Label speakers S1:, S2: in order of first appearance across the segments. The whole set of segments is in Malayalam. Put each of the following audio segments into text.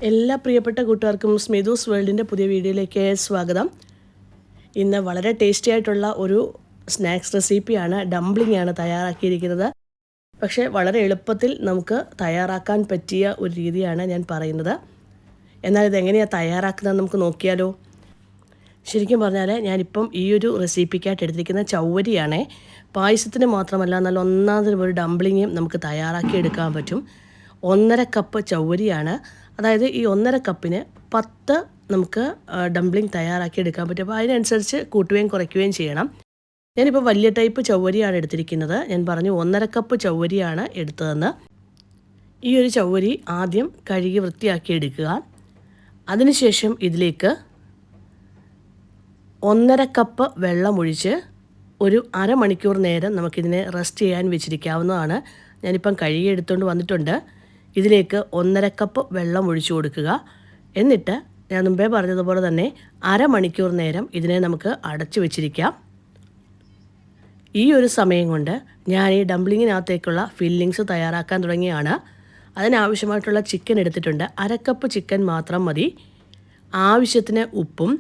S1: എല്ലാ പ്രിയപ്പെട്ട കൂട്ടുകാർക്കും സ്മിതൂസ് വേൾഡിൻ്റെ പുതിയ വീഡിയോയിലേക്ക് സ്വാഗതം. ഇന്ന് വളരെ ടേസ്റ്റി ആയിട്ടുള്ള ഒരു സ്നാക്സ് റെസിപ്പിയാണ്, ഡംപ്ലിംഗ് ആണ് തയ്യാറാക്കിയിരിക്കുന്നത്. പക്ഷേ വളരെ എളുപ്പത്തിൽ നമുക്ക് തയ്യാറാക്കാൻ പറ്റിയ ഒരു രീതിയാണ് ഞാൻ പറയുന്നത്. എന്നാൽ ഇതെങ്ങനെയാണ് തയ്യാറാക്കുന്നത് നമുക്ക് നോക്കിയാലോ. ശരിക്കും പറഞ്ഞാൽ ഞാനിപ്പം ഈ ഒരു റെസിപ്പിക്കായിട്ട് എടുത്തിരിക്കുന്ന ചൗവരിയാണേ. പായസത്തിന് മാത്രമല്ല, നല്ല ഒന്നാമതൊരു ഒരു ഡംപ്ലിങ്ങും നമുക്ക് തയ്യാറാക്കി എടുക്കാൻ പറ്റും. 1.5 കപ്പ് ചൗവരിയാണ്. അതായത് ഈ 1.5 കപ്പിന് 10 നമുക്ക് ഡംപ്ലിംഗ് തയ്യാറാക്കി എടുക്കാൻ പറ്റും. അപ്പോൾ അതിനനുസരിച്ച് കൂട്ടുകയും കുറയ്ക്കുകയും ചെയ്യണം. ഞാനിപ്പോൾ വലിയ ടൈപ്പ് ചൗവരിയാണ് എടുത്തിരിക്കുന്നത്. ഞാൻ പറഞ്ഞു 1.5 കപ്പ് ചൗവരിയാണ് എടുത്തതെന്ന്. ഈ ഒരു ചൗവരി ആദ്യം കഴുകി വൃത്തിയാക്കി എടുക്കുക. അതിനുശേഷം ഇതിലേക്ക് 1.5 കപ്പ് വെള്ളമൊഴിച്ച് ഒരു അരമണിക്കൂർ നേരം നമുക്കിതിനെ റെസ്റ്റ് ചെയ്യാൻ വെച്ചിരിക്കാവുന്നതാണ്. ഞാനിപ്പം കഴുകി എടുത്തുകൊണ്ട് വന്നിട്ടുണ്ട്. ഇതിലേക്ക് 1.5 കപ്പ് വെള്ളം ഒഴിച്ചു കൊടുക്കുക. എന്നിട്ട് ഞാൻ മുമ്പേ പറഞ്ഞതുപോലെ തന്നെ അരമണിക്കൂർ നേരം ഇതിനെ നമുക്ക് അടച്ചു വെച്ചിരിക്കാം. ഈ ഒരു സമയം കൊണ്ട് ഞാൻ ഈ ഡംപ്ലിങ്ങിനകത്തേക്കുള്ള ഫില്ലിങ്സ് തയ്യാറാക്കാൻ തുടങ്ങിയാണ്. അതിനാവശ്യമായിട്ടുള്ള ചിക്കൻ എടുത്തിട്ടുണ്ട്. 1/2 കപ്പ് ചിക്കൻ മാത്രം മതി. ആവശ്യത്തിന് ഉപ്പും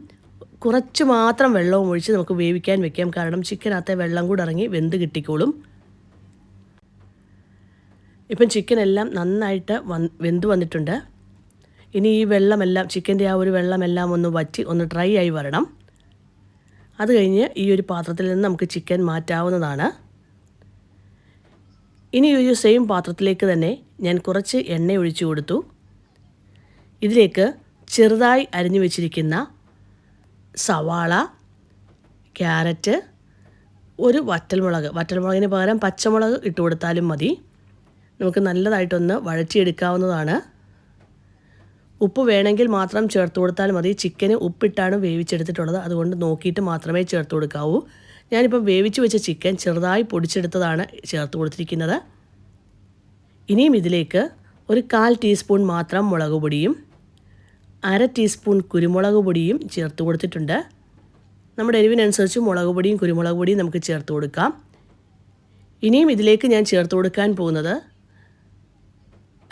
S1: കുറച്ച് മാത്രം വെള്ളവും ഒഴിച്ച് നമുക്ക് വേവിക്കാൻ വെക്കാം. കാരണം ചിക്കനകത്തെ വെള്ളം കൂടെ ഇറങ്ങി വെന്ത് കിട്ടിക്കോളും. ഇപ്പം ചിക്കനെല്ലാം നന്നായിട്ട് വെന്ത് വന്നിട്ടുണ്ട്. ഇനി ഈ വെള്ളമെല്ലാം, ചിക്കൻ്റെ ആ ഒരു വെള്ളമെല്ലാം ഒന്ന് വറ്റി ഒന്ന് ഡ്രൈ ആയി വരണം. അത് കഴിഞ്ഞ് ഈ ഒരു പാത്രത്തിൽ നിന്ന് നമുക്ക് ചിക്കൻ മാറ്റാവുന്നതാണ്. ഇനി ഈ സെയിം പാത്രത്തിലേക്ക് തന്നെ ഞാൻ കുറച്ച് എണ്ണ ഒഴിച്ചു കൊടുത്തു. ഇതിലേക്ക് ചെറുതായി അരിഞ്ഞു വെച്ചിരിക്കുന്ന സവാള, ക്യാരറ്റ്, ഒരു വറ്റൽമുളകിന് പകരം പച്ചമുളക് ഇട്ട് കൊടുത്താലും മതി. നമുക്ക് നല്ലതായിട്ടൊന്ന് വഴറ്റിയെടുക്കാവുന്നതാണ്. ഉപ്പ് വേണമെങ്കിൽ മാത്രം ചേർത്ത് കൊടുത്താൽ മതി. ചിക്കന് ഉപ്പിട്ടാണ് വേവിച്ചെടുത്തിട്ടുള്ളത്, അതുകൊണ്ട് നോക്കിയിട്ട് മാത്രമേ ചേർത്ത് കൊടുക്കാവൂ. ഞാനിപ്പം വേവിച്ച് വെച്ച ചിക്കൻ ചെറുതായി പൊടിച്ചെടുത്തതാണ് ചേർത്ത് കൊടുത്തിരിക്കുന്നത്. ഇനിയും ഇതിലേക്ക് ഒരു 1/4 ടീസ്പൂൺ മാത്രം മുളക് പൊടിയും 1/2 ടീസ്പൂൺ കുരുമുളക് പൊടിയും ചേർത്ത് കൊടുത്തിട്ടുണ്ട്. നമ്മുടെ എരിവിനനുസരിച്ച് മുളക് പൊടിയും കുരുമുളക് പൊടിയും നമുക്ക് ചേർത്ത് കൊടുക്കാം. ഇനിയും ഇതിലേക്ക് ഞാൻ ചേർത്ത് കൊടുക്കാൻ പോകുന്നത്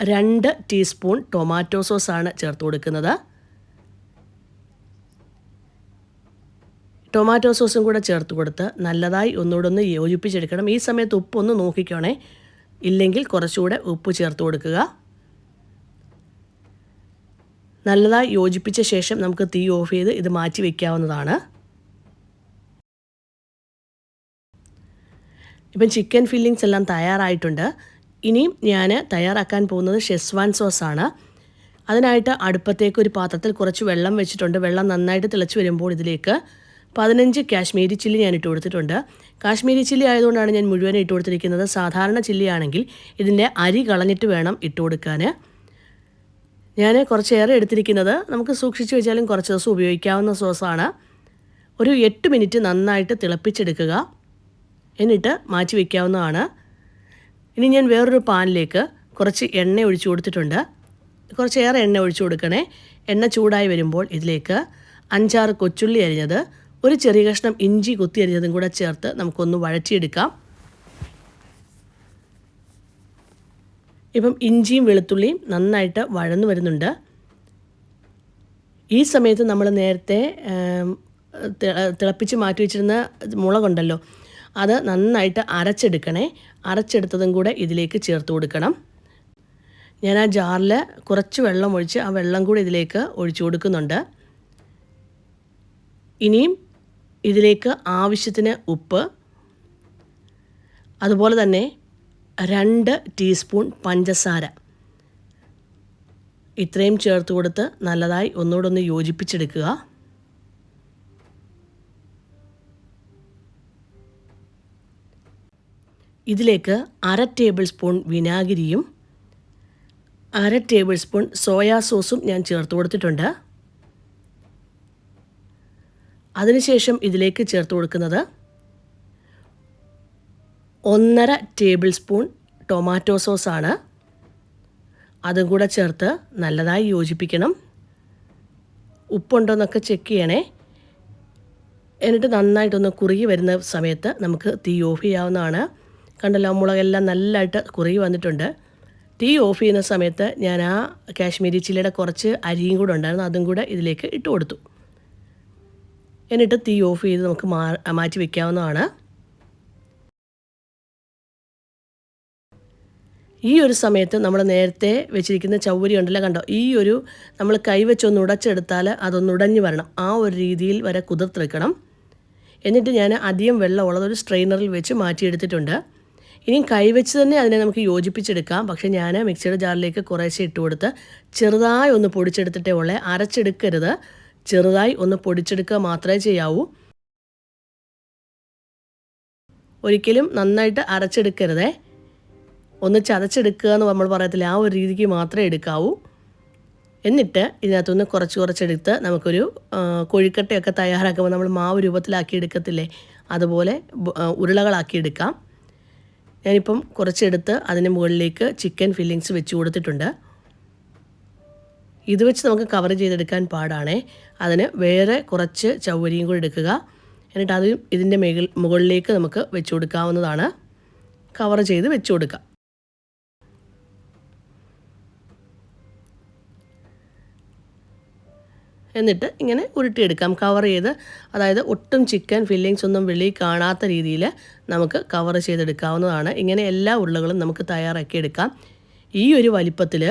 S1: 2 ടീസ്പൂൺ ടൊമാറ്റോ സോസാണ് ചേർത്ത് കൊടുക്കുന്നത്. ടൊമാറ്റോ സോസും കൂടെ ചേർത്ത് കൊടുത്ത് നല്ലതായി ഒന്നുകൂടെ യോജിപ്പിച്ചെടുക്കണം. ഈ സമയത്ത് ഉപ്പൊന്ന് നോക്കിക്കോണേ, ഇല്ലെങ്കിൽ കുറച്ചുകൂടെ ഉപ്പ് ചേർത്ത് കൊടുക്കുക. നല്ലതായി യോജിപ്പിച്ച ശേഷം നമുക്ക് തീ ഓഫ് ചെയ്ത് ഇത് മാറ്റി വയ്ക്കാവുന്നതാണ്. ഇപ്പം ചിക്കൻ ഫില്ലിങ്സ് എല്ലാം തയ്യാറായിട്ടുണ്ട്. ഇനിയും ഞാൻ തയ്യാറാക്കാൻ പോകുന്നത് ഷെസ്വാൻ സോസാണ്. അതിനായിട്ട് അടുപ്പത്തേക്ക് ഒരു പാത്രത്തിൽ കുറച്ച് വെള്ളം വെച്ചിട്ടുണ്ട്. വെള്ളം നന്നായിട്ട് തിളച്ച് വരുമ്പോൾ ഇതിലേക്ക് 15 കാശ്മീരി ചില്ലി ഞാൻ ഇട്ട് കൊടുത്തിട്ടുണ്ട്. കാശ്മീരി ചില്ലി ആയതുകൊണ്ടാണ് ഞാൻ മുഴുവൻ ഇട്ട് കൊടുത്തിരിക്കുന്നത്. സാധാരണ ചില്ലി ആണെങ്കിൽ ഇതിൻ്റെ അരി കളഞ്ഞിട്ട് വേണം ഇട്ട് കൊടുക്കാൻ. ഞാൻ കുറച്ചേറെ എടുത്തിരിക്കുന്നത്. നമുക്ക് സൂക്ഷിച്ച് വെച്ചാലും കുറച്ച് ദിവസം ഉപയോഗിക്കാവുന്ന സോസാണ്. ഒരു 8 മിനിറ്റ് നന്നായിട്ട് തിളപ്പിച്ചെടുക്കുക. എന്നിട്ട് മാറ്റി വയ്ക്കാവുന്നതാണ്. ഇനി ഞാൻ വേറൊരു പാനിലേക്ക് കുറച്ച് എണ്ണ ഒഴിച്ചു കൊടുത്തിട്ടുണ്ട്. കുറച്ചേറെ എണ്ണ ഒഴിച്ചു കൊടുക്കണേ. എണ്ണ ചൂടായി വരുമ്പോൾ ഇതിലേക്ക് 5-6 കൊച്ചുള്ളി അരിഞ്ഞത്, ഒരു ചെറിയ കഷ്ണം ഇഞ്ചി കുത്തി അരിഞ്ഞതും കൂടെ ചേർത്ത് നമുക്കൊന്ന് വഴറ്റിയെടുക്കാം. ഇപ്പം ഇഞ്ചിയും വെളുത്തുള്ളിയും നന്നായിട്ട് വഴന്നു വരുന്നുണ്ട്. ഈ സമയത്ത് നമ്മൾ നേരത്തെ തിളപ്പിച്ച് മാറ്റി വെച്ചിരുന്ന മുളകുണ്ടല്ലോ, അത് നന്നായിട്ട് അരച്ചെടുക്കണേ. അരച്ചെടുത്തതും കൂടെ ഇതിലേക്ക് ചേർത്ത് കൊടുക്കണം. ഞാൻ ആ ജാറിൽ കുറച്ച് വെള്ളം ഒഴിച്ച് ആ വെള്ളം കൂടി ഇതിലേക്ക് ഒഴിച്ചു കൊടുക്കുന്നുണ്ട്. ഇനിയും ഇതിലേക്ക് ആവശ്യത്തിന് ഉപ്പ്, അതുപോലെ തന്നെ 2 ടീസ്പൂൺ പഞ്ചസാര, ഇത്രയും ചേർത്ത് കൊടുത്ത് നല്ലതായി ഒന്നുകൂടെ യോജിപ്പിച്ചെടുക്കുക. ഇതിലേക്ക് 1/2 ടേബിൾ സ്പൂൺ വിനാഗിരിയും 1/2 ടേബിൾ സ്പൂൺ സോയാ സോസും ഞാൻ ചേർത്ത് കൊടുത്തിട്ടുണ്ട്. അതിനുശേഷം ഇതിലേക്ക് ചേർത്ത് കൊടുക്കുന്നത് 1.5 ടേബിൾ സ്പൂൺ ടൊമാറ്റോ സോസാണ്. അതും കൂടെ ചേർത്ത് നല്ലതായി യോജിപ്പിക്കണം. ഉപ്പുണ്ടോയെന്നൊക്കെ ചെക്ക് ചെയ്യണേ. എന്നിട്ട് നന്നായിട്ടൊന്ന് കുറുകി വരുന്ന സമയത്ത് നമുക്ക് തീ ഓഫ് ചെയ്യാവുന്നതാണ്. കണ്ടല്ലോ, മുളകെല്ലാം നല്ലതായിട്ട് കുറുകി വന്നിട്ടുണ്ട്. തീ ഓഫ് ചെയ്യുന്ന സമയത്ത് ഞാൻ ആ കാശ്മീരി ചില്ലിയുടെ കുറച്ച് അരിയും കൂടെ ഉണ്ടായിരുന്നു, അതും കൂടെ ഇതിലേക്ക് ഇട്ട് കൊടുത്തു. എന്നിട്ട് തീ ഓഫ് ചെയ്ത് നമുക്ക് മാറ്റി വയ്ക്കാവുന്നതാണ്. ഈ ഒരു സമയത്ത് നമ്മൾ നേരത്തെ വെച്ചിരിക്കുന്ന ചൗവരി ഉണ്ടല്ലോ, കണ്ടോ, ഈ ഒരു നമ്മൾ കൈവച്ചൊന്ന് ഉടച്ചെടുത്താൽ അതൊന്ന് ഉടഞ്ഞു വരണം, ആ ഒരു രീതിയിൽ വരെ കുതിർത്തെടുക്കണം. എന്നിട്ട് ഞാൻ അധികം വെള്ളമുള്ളത് ഒരു സ്ട്രെയിനറിൽ വെച്ച് മാറ്റിയെടുത്തിട്ടുണ്ട്. ഇനിയും കൈവച്ച് തന്നെ അതിനെ നമുക്ക് യോജിപ്പിച്ചെടുക്കാം. പക്ഷേ ഞാൻ മിക്സിയുടെ ജാറിലേക്ക് കുറേശ്ശെ ഇട്ട് കൊടുത്ത് ചെറുതായി ഒന്ന് പൊടിച്ചെടുത്തിട്ടേ ഉള്ളേ, അരച്ചെടുക്കരുത്, ചെറുതായി ഒന്ന് പൊടിച്ചെടുക്കുക മാത്രമേ ചെയ്യാവൂ. ഒരിക്കലും നന്നായിട്ട് അരച്ചെടുക്കരുതേ, ഒന്ന് ചതച്ചെടുക്കുക എന്ന് നമ്മൾ പറയത്തില്ല, ആ ഒരു രീതിക്ക് മാത്രമേ എടുക്കാവൂ. എന്നിട്ട് ഇതിനകത്തുനിന്ന് കുറച്ചെടുത്ത് നമുക്കൊരു കൊഴുക്കട്ടയൊക്കെ തയ്യാറാക്കുമ്പോൾ നമ്മൾ മാവ് രൂപത്തിലാക്കി എടുക്കത്തില്ലേ, അതുപോലെ ഉരുളകളാക്കി എടുക്കാം. ഞാനിപ്പം കുറച്ചെടുത്ത് അതിന് മുകളിലേക്ക് ചിക്കൻ ഫില്ലിങ്സ് വെച്ച് കൊടുത്തിട്ടുണ്ട്. ഇത് വെച്ച് നമുക്ക് കവർ ചെയ്തെടുക്കാൻ പാടാണേ. അതിന് വേറെ കുറച്ച് ചൗവരിയും കൂടി എടുക്കുക. എന്നിട്ട് അത് ഇതിൻ്റെ മുകളിലേക്ക് നമുക്ക് വെച്ച് കൊടുക്കാവുന്നതാണ്. കവർ ചെയ്ത് വെച്ച് കൊടുക്കാം. എന്നിട്ട് ഇങ്ങനെ ഉരുട്ടിയെടുക്കാം, കവർ ചെയ്ത്. അതായത് ഒട്ടും ചിക്കൻ ഫില്ലിങ്സ് ഒന്നും വെളിയിൽ കാണാത്ത രീതിയിൽ നമുക്ക് കവർ ചെയ്തെടുക്കാവുന്നതാണ്. ഇങ്ങനെ എല്ലാ ഉരുളകളും നമുക്ക് തയ്യാറാക്കി എടുക്കാം. ഈ ഒരു വലിപ്പത്തിൽ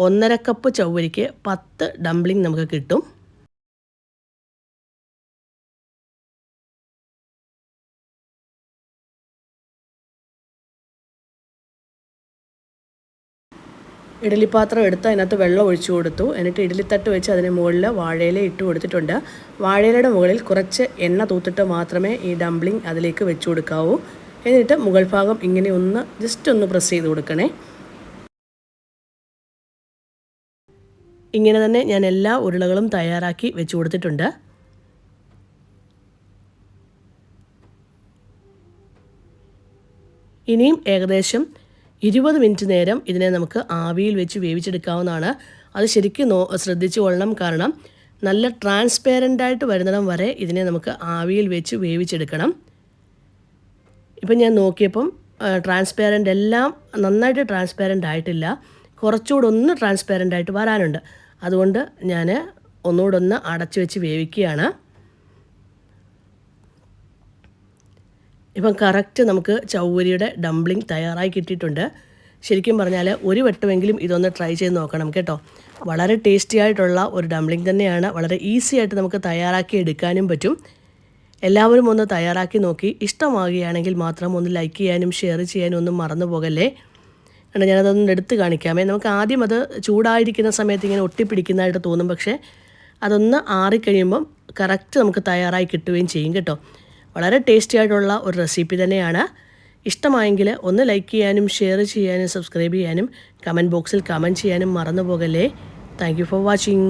S1: 1.5 കപ്പ് ചൗവരിക്ക് 10 ഡംപ്ലിംഗ് നമുക്ക് കിട്ടും. ഇഡലിപ്പാത്രം എടുത്ത് അതിനകത്ത് വെള്ളം ഒഴിച്ചു കൊടുത്തു. എന്നിട്ട് ഇഡലിത്തട്ട് വെച്ച് അതിന് മുകളിൽ വാഴയില ഇട്ട് കൊടുത്തിട്ടുണ്ട്. വാഴയിലയുടെ മുകളിൽ കുറച്ച് എണ്ണ തൂത്തിട്ട് മാത്രമേ ഈ ഡംപ്ലിംഗ് അതിലേക്ക് വെച്ച് കൊടുക്കാവൂ. എന്നിട്ട് മുകൾ ഭാഗം ഇങ്ങനെ ജസ്റ്റ് ഒന്ന് പ്രസ് ചെയ്ത് കൊടുക്കണേ. ഇങ്ങനെ തന്നെ ഞാൻ എല്ലാ ഉരുളകളും തയ്യാറാക്കി വെച്ച് കൊടുത്തിട്ടുണ്ട്. ഇനിയും ഏകദേശം 20 മിനിറ്റ് നേരം ഇതിനെ നമുക്ക് ആവിയിൽ വെച്ച് വേവിച്ചെടുക്കാവുന്നതാണ്. അത് ശരിക്കും ശ്രദ്ധിച്ചു കൊള്ളണം, കാരണം നല്ല ട്രാൻസ്പെറൻ്റായിട്ട് വരുന്നിടം വരെ ഇതിനെ നമുക്ക് ആവിയിൽ വെച്ച് വേവിച്ചെടുക്കണം. ഇപ്പം ഞാൻ നോക്കിയപ്പം ട്രാൻസ്പെറൻ്റ് എല്ലാം നന്നായിട്ട് ട്രാൻസ്പെറൻ്റ് ആയിട്ടില്ല, കുറച്ചുകൂടെ ഒന്ന് ട്രാൻസ്പെറൻ്റ് ആയിട്ട് വരാനുണ്ട്. അതുകൊണ്ട് ഞാൻ ഒന്നുകൂടെ അടച്ചു വെച്ച് വേവിക്കുകയാണ്. ഇപ്പം കറക്റ്റ് നമുക്ക് ചൗവരിയുടെ ഡംപ്ലിംഗ് തയ്യാറായി കിട്ടിയിട്ടുണ്ട്. ശരിക്കും പറഞ്ഞാൽ ഒരു വട്ടമെങ്കിലും ഇതൊന്ന് ട്രൈ ചെയ്ത് നോക്കണം കേട്ടോ. വളരെ ടേസ്റ്റി ആയിട്ടുള്ള ഒരു ഡംപ്ലിംഗ് തന്നെയാണ്. വളരെ ഈസി ആയിട്ട് നമുക്ക് തയ്യാറാക്കി എടുക്കാനും പറ്റും. എല്ലാവരും ഒന്ന് തയ്യാറാക്കി നോക്കി ഇഷ്ടമാകുകയാണെങ്കിൽ മാത്രം ഒന്ന് ലൈക്ക് ചെയ്യാനും ഷെയർ ചെയ്യാനും ഒന്നും മറന്നു പോകല്ലേ. കാരണം ഞാനതൊന്ന് എടുത്ത് കാണിക്കാമേ. നമുക്ക് ആദ്യം അത് ചൂടായിരിക്കുന്ന സമയത്ത് ഇങ്ങനെ ഒട്ടിപ്പിടിക്കുന്നതായിട്ട് തോന്നും, പക്ഷേ അതൊന്ന് ആറിക്കഴിയുമ്പം കറക്റ്റ് നമുക്ക് തയ്യാറായി കിട്ടുകയും ചെയ്യും കേട്ടോ. വളരെ ടേസ്റ്റി ആയിട്ടുള്ള ഒരു റെസിപ്പി തന്നെയാണ്. ഇഷ്ടമായെങ്കിൽ ഒന്ന് ലൈക്ക് ചെയ്യാനും ഷെയർ ചെയ്യാനും സബ്സ്ക്രൈബ് ചെയ്യാനും കമൻറ്റ് ബോക്സിൽ കമൻറ്റ് ചെയ്യാനും മറന്നു പോകല്ലേ. Thank you for watching.